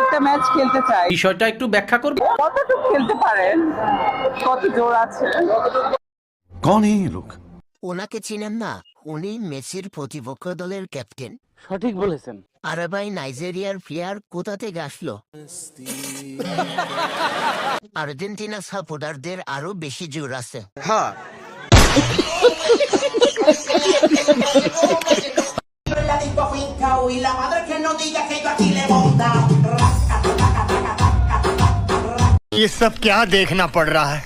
একটা ম্যাচ খেলতে চাই, বিষয়টা একটু ব্যাখ্যা করবে? কতটুকু খেলতে পারেন, কত জোর আছে? कौन है ये लोग? ওনাকে চিনেন না? উনি মেসির প্রতিপক্ষ দলের ক্যাপ্টেন। সঠিক বলেছেন। আরে ভাই, নাইজেরিয়ার প্লেয়ার কোথা থেকে আসলো? আর্জেন্টিনা সাপোর্টারদের আরো বেশি জোর আছে। La tipo finca y la madre que no diga que yo aquí le monta. ये सब क्या देखना पड़ रहा है?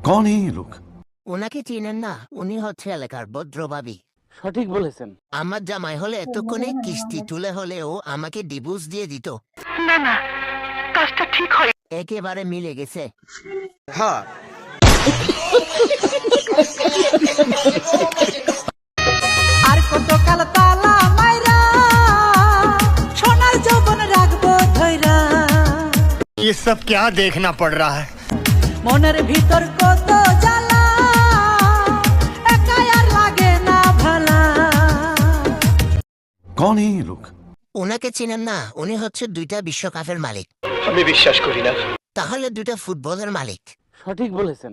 कौन है ये लोग? ওনাকে চিনেন না? উনি হচ্ছে এলাকার ভদ্রভাবী। সঠিক বলেছেন। আমার জামাই হলে এতক্ষণে কিস্তি তুলে হলেও আমাকে ডিভোর্স দিয়ে দিত। একেবারে মিলে গেছে। আর কত কাল তালা মাইরা সোনার যৌবন রাখবো ধইরা, ये सब क्या देखना पड़ रहा है? মনের ভিতর কত জ্বালা, একা আর লাগে না ভালা। कौन है ये लोग? ওনাকে চিনেন না? উনি হচ্ছে 2টা বিশ্বকাপের মালিক। আমি বিশ্বাস করি না। তাহলে 2টা ফুটবলের মালিক। সঠিক বলেছেন।